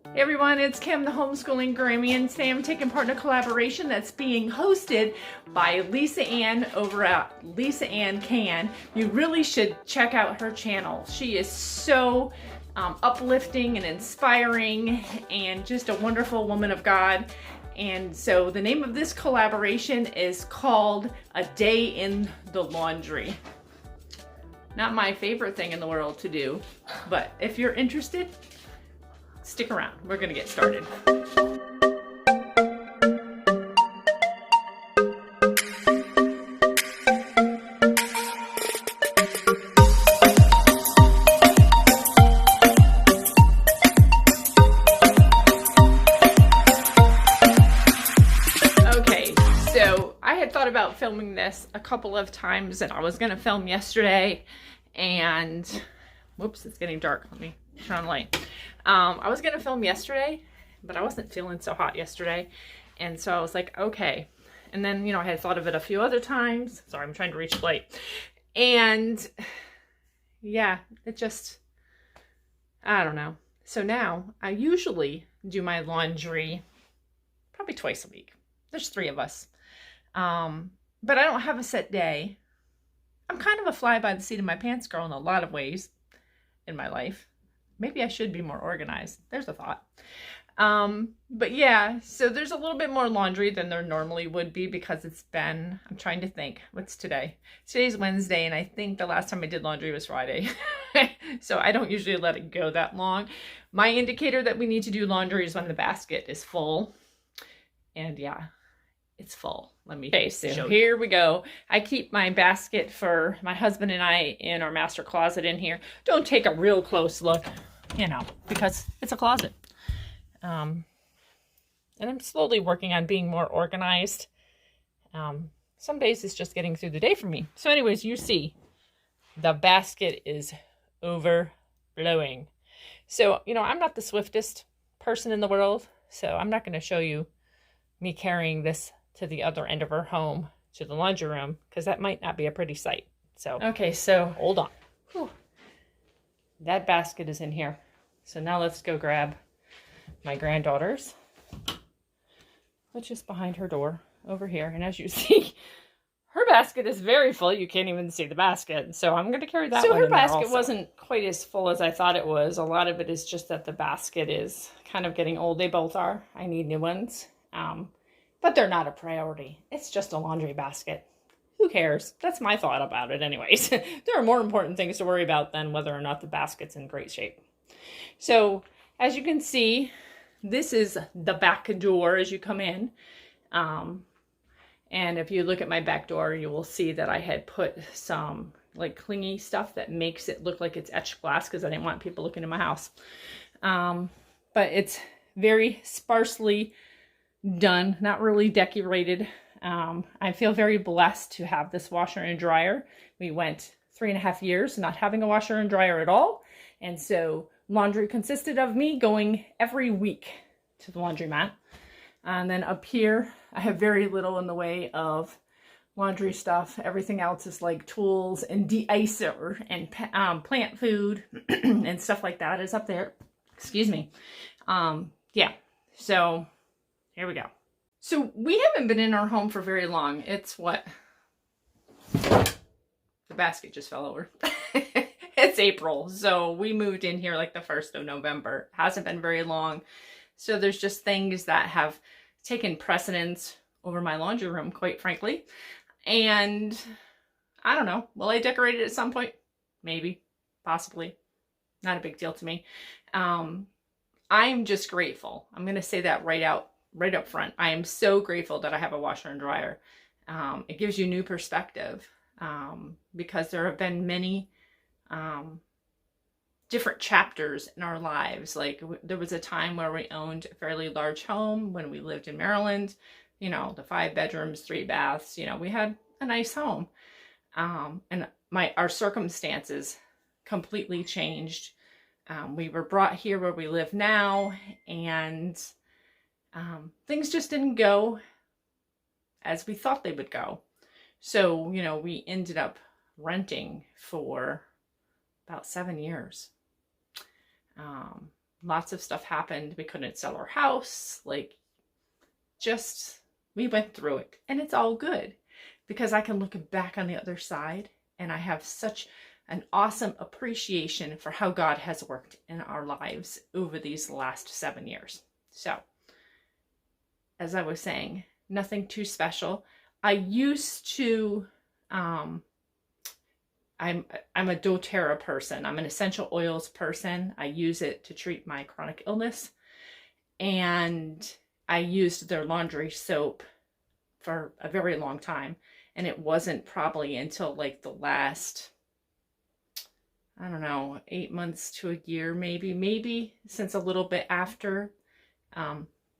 Hey everyone, it's Kim, the homeschooling Grammy, and today I'm taking part in a collaboration that's being hosted by Lisa Ann over at Lisa Ann Can. You really should check out her channel. She is so uplifting and inspiring and just a wonderful woman of God. And so the name of this collaboration is called A Day in the Laundry. Not my favorite thing in the world to do, but if you're interested, stick around. We're gonna get started. Okay, so I had thought about filming this a couple of times, and I was gonna film yesterday, and whoops, it's getting dark. Let me turn on the light. I was gonna film yesterday, but I wasn't feeling so hot yesterday, and so I was like, okay. And then, I had thought of it a few other times. Sorry, I'm trying to reach the light. And yeah, it just, I don't know. So now I usually do my laundry probably twice a week. There's 3 of us. But I don't have a set day. I'm kind of a fly by the seat of my pants girl in a lot of ways in my life. Maybe I should be more organized. There's a thought. But yeah, so there's a little bit more laundry than there normally would be because it's been, I'm trying to think, what's today? Today's Wednesday, and I think the last time I did laundry was Friday. So I don't usually let it go that long. My indicator that we need to do laundry is when the basket is full. And yeah, it's full. Let me so here we go. I keep my basket for my husband and I in our master closet in here. Don't take a real close look, because it's a closet. And I'm slowly working on being more organized. Some days it's just getting through the day for me. So anyways, you see the basket is overflowing. So, I'm not the swiftest person in the world, so I'm not going to show you me carrying this to the other end of our home to the laundry room, because that might not be a pretty sight. So, okay, so hold on. Whew. That basket is in here. So now let's go grab my granddaughter's, which is behind her door over here. And as you see, her basket is very full. You can't even see the basket. So I'm going to carry that one. So her basket wasn't quite as full as I thought it was. A lot of it is just that the basket is kind of getting old. They both are. I need new ones. But they're not a priority. It's just a laundry basket. Who cares? That's my thought about it anyways. There are more important things to worry about than whether or not the basket's in great shape. So, as you can see, this is the back door as you come in. And if you look at my back door, you will see that I had put some clingy stuff that makes it look like it's etched glass because I didn't want people looking in my house. But it's very sparsely done, not really decorated. I feel very blessed to have this washer and dryer. We went 3.5 years not having a washer and dryer at all. And so laundry consisted of me going every week to the laundromat. And then up here, I have very little in the way of laundry stuff. Everything else is like tools and de-icer and plant food and stuff like that is up there. Excuse me. Yeah, so here we go. So we haven't been in our home for very long. It's what? The basket just fell over. It's April. So we moved in here like the 1st of November. Hasn't been very long. So there's just things that have taken precedence over my laundry room, quite frankly. And I don't know. Will I decorate it at some point? Maybe. Possibly. Not a big deal to me. I'm just grateful. I'm going to say that right up front. I am so grateful that I have a washer and dryer. It gives you new perspective because there have been many different chapters in our lives. Like there was a time where we owned a fairly large home when we lived in Maryland, the 5 bedrooms, 3 baths, we had a nice home. And our circumstances completely changed. We were brought here where we live now, and things just didn't go as we thought they would go. So, we ended up renting for about 7 years. lots of stuff happened. We couldn't sell our house. Like, just, we went through it, and it's all good because I can look back on the other side and I have such an awesome appreciation for how God has worked in our lives over these last 7 years. So, as I was saying, nothing too special. I used to, I'm a doTERRA person. I'm an essential oils person. I use it to treat my chronic illness. And I used their laundry soap for a very long time. And it wasn't probably until like the last, I don't know, 8 months to a year, maybe since a little bit after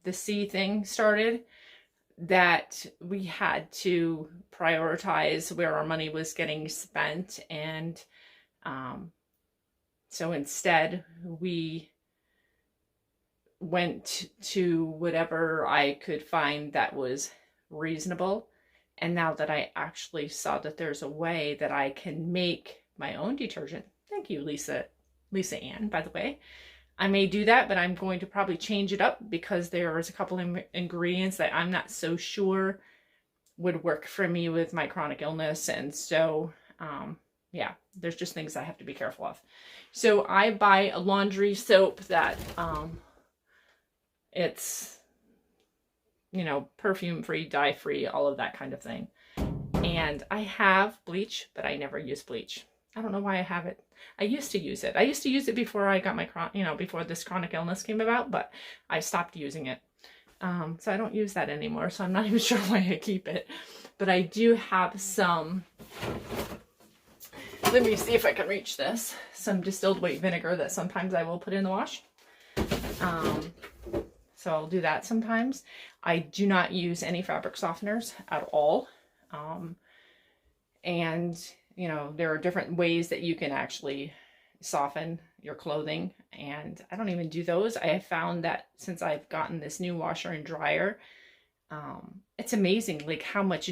the C thing started, that we had to prioritize where our money was getting spent. And so instead we went to whatever I could find that was reasonable. And now that I actually saw that there's a way that I can make my own detergent. Thank you, Lisa Ann, by the way. I may do that, but I'm going to probably change it up because there's a couple of ingredients that I'm not so sure would work for me with my chronic illness. And so, yeah, there's just things I have to be careful of. So I buy a laundry soap that it's, you know, perfume-free, dye-free, all of that kind of thing. And I have bleach, but I never use bleach. I don't know why I have it. I used to use it. I used to use it before I got my, before this chronic illness came about, but I stopped using it. So I don't use that anymore, so I'm not even sure why I keep it. But I do have some, let me see if I can reach this, some distilled white vinegar that sometimes I will put in the wash. So I'll do that sometimes. I do not use any fabric softeners at all. And you know, there are different ways that you can actually soften your clothing, and I don't even do those. I have found that since I've gotten this new washer and dryer, it's amazing like how much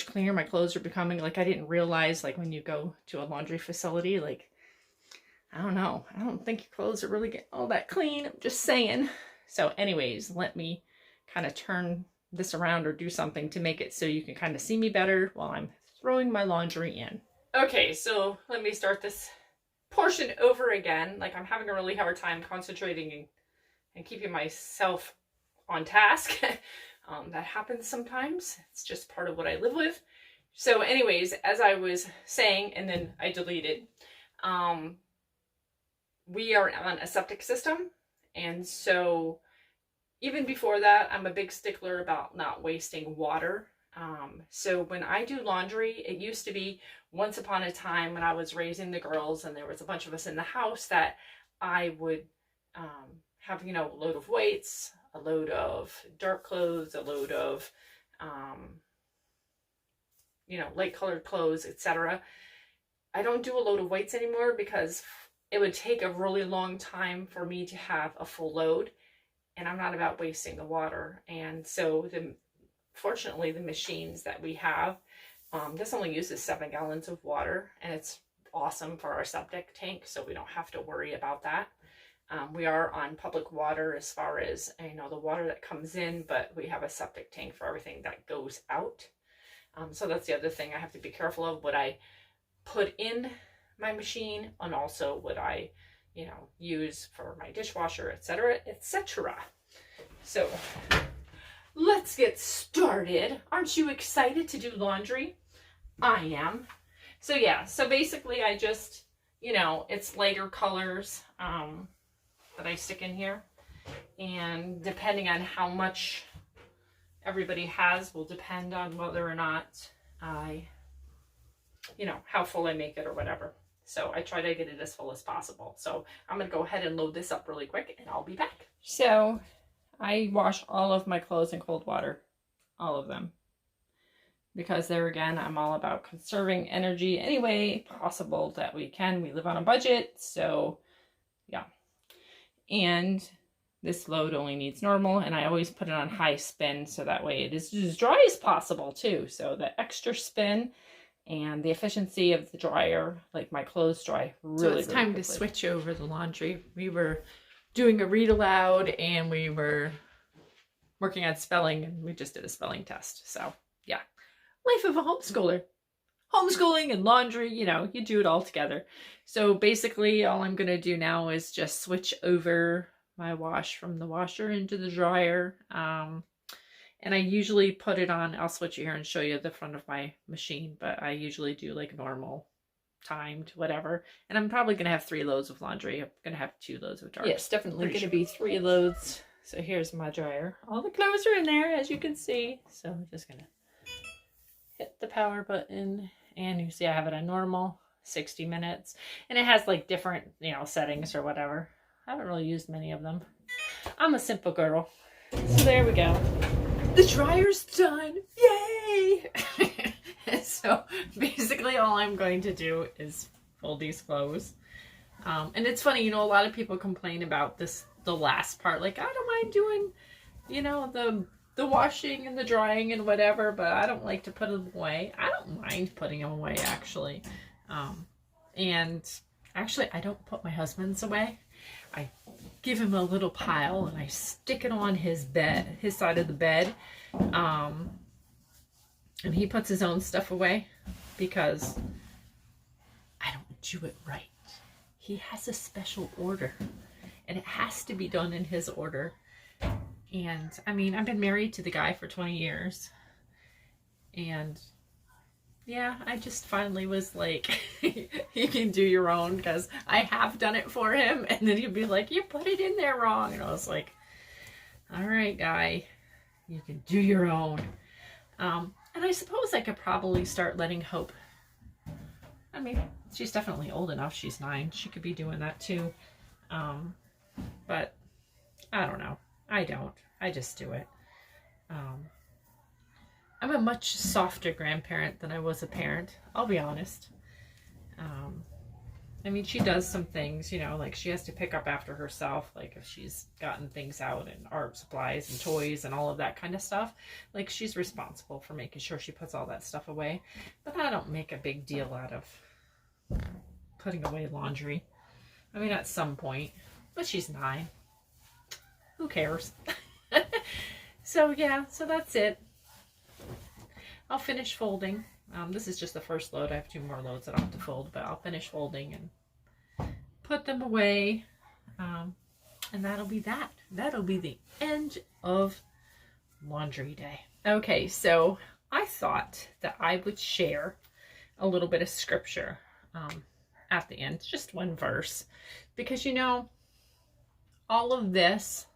cleaner my clothes are becoming. Like, I didn't realize, like, when you go to a laundry facility, like, I don't know, I don't think your clothes are really getting all that clean. I'm just saying. So anyways, let me kind of turn this around or do something to make it so you can kind of see me better while I'm throwing my laundry in. Okay, so let me start this portion over again. Like, I'm having a really hard time concentrating and keeping myself on task. That happens sometimes. It's just part of what I live with. So anyways, as I was saying, and then I deleted, we are on a septic system. And so even before that, I'm a big stickler about not wasting water. So when I do laundry, it used to be once upon a time when I was raising the girls and there was a bunch of us in the house that I would have, you know, a load of weights, a load of dark clothes, a load of, you know, light colored clothes, etc. I don't do a load of weights anymore because it would take a really long time for me to have a full load, and I'm not about wasting the water. And so fortunately, the machines that we have, this only uses 7 gallons of water, and it's awesome for our septic tank, so we don't have to worry about that. We are on public water as far as, you know, the water that comes in, but we have a septic tank for everything that goes out. So that's the other thing I have to be careful of, what I put in my machine, and also what I, you know, use for my dishwasher, etc., etc. So let's get started. Aren't you excited to do laundry? I am. So yeah, so basically I just, you know, it's lighter colors that I stick in here. And depending on how much everybody has will depend on whether or not I, you know, how full I make it or whatever. So I try to get it as full as possible. So I'm going to go ahead and load this up really quick and I'll be back. So I wash all of my clothes in cold water, all of them, because there again, I'm all about conserving energy any way possible that we can. We live on a budget, so yeah. And this load only needs normal, and I always put it on high spin so that way it is as dry as possible too. So the extra spin and the efficiency of the dryer, like my clothes dry really, so it's time quickly. To switch over the laundry. We were doing a read aloud and we were working on spelling, and we just did a spelling test. So yeah, life of a homeschooler. Homeschooling and laundry, you know, you do it all together. So basically all I'm going to do now is just switch over my wash from the washer into the dryer. And I usually put it on, I'll switch it here and show you the front of my machine, but I usually do like normal timed, whatever. And I'm probably going to have 3 loads of laundry. I'm going to have 2 loads of dark. Yes, definitely going to be 3 loads. So here's my dryer. All the clothes are in there, as you can see. So I'm just going to hit the power button. And you see I have it on normal, 60 minutes. And it has like different, you know, settings or whatever. I haven't really used many of them. I'm a simple girl. So there we go. The dryer's done. Yay! So basically all I'm going to do is fold these clothes. And it's funny, you know, a lot of people complain about this, the last part. Like, I don't mind doing, you know, the washing and the drying and whatever, but I don't like to put them away. I don't mind putting them away, actually. And actually, I don't put my husband's away. I give him a little pile and I stick it on his bed, his side of the bed. And he puts his own stuff away because I don't do it right. He has a special order and it has to be done in his order. And I mean, I've been married to the guy for 20 years. And yeah, I just finally was like, you can do your own, because I have done it for him. And then he'd be like, you put it in there wrong. And I was like, all right, guy, you can do your own. And I suppose I could probably start letting Hope. I mean, she's definitely old enough. She's 9. She could be doing that too. But I don't know. I don't. I just do it. I'm a much softer grandparent than I was a parent. I'll be honest. I mean, she does some things, you know, like she has to pick up after herself, like if she's gotten things out and art supplies and toys and all of that kind of stuff. Like, she's responsible for making sure she puts all that stuff away. But I don't make a big deal out of putting away laundry. I mean, at some point. But she's 9. Who cares? So yeah, so that's it. I'll finish folding. This is just the first load. I have 2 more loads that I'll have to fold, but I'll finish folding and put them away. And that'll be that. That'll be the end of laundry day. Okay, so I thought that I would share a little bit of scripture at the end, just 1 verse, because, you know, all of this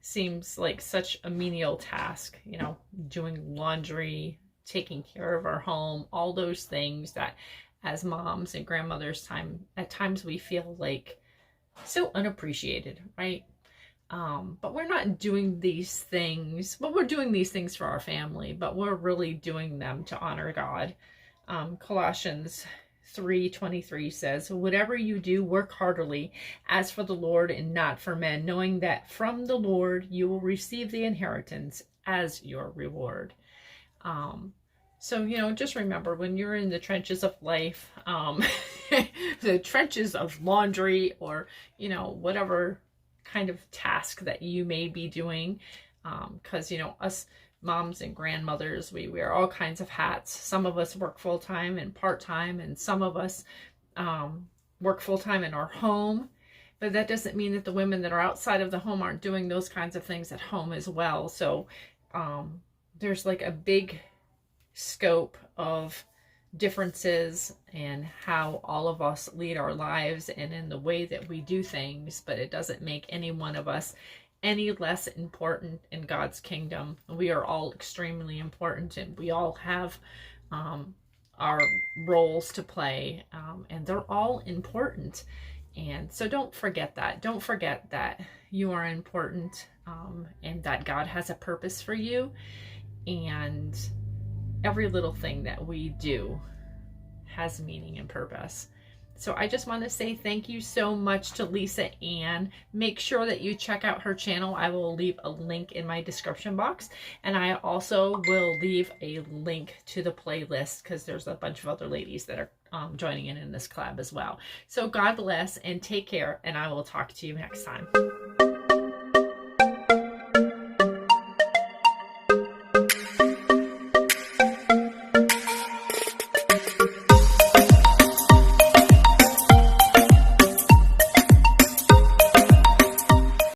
seems like such a menial task, you know, doing laundry, taking care of our home, all those things that as moms and grandmothers at times we feel like so unappreciated, right? But we're not doing these things. Well, we're doing these things for our family, but we're really doing them to honor God. Colossians 3:23 says, whatever you do, work heartily as for the Lord and not for men, knowing that from the Lord you will receive the inheritance as your reward. So, you know, just remember, when you're in the trenches of life, the trenches of laundry, or, you know, whatever kind of task that you may be doing, because, you know, us moms and grandmothers, we wear all kinds of hats. Some of us work full-time and part-time, and some of us work full-time in our home. But that doesn't mean that the women that are outside of the home aren't doing those kinds of things at home as well. So there's like a big scope of differences in how all of us lead our lives and in the way that we do things, but it doesn't make any one of us any less important in God's kingdom. We are all extremely important, and we all have our roles to play, and they're all important. And so don't forget that. Don't forget that you are important, and that God has a purpose for you, and every little thing that we do has meaning and purpose. So I just want to say thank you so much to Lisa Ann. Make sure that you check out her channel. I will leave a link in my description box, and I also will leave a link to the playlist because there's a bunch of other ladies that are joining in this collab as well. So God bless and take care, and I will talk to you next time.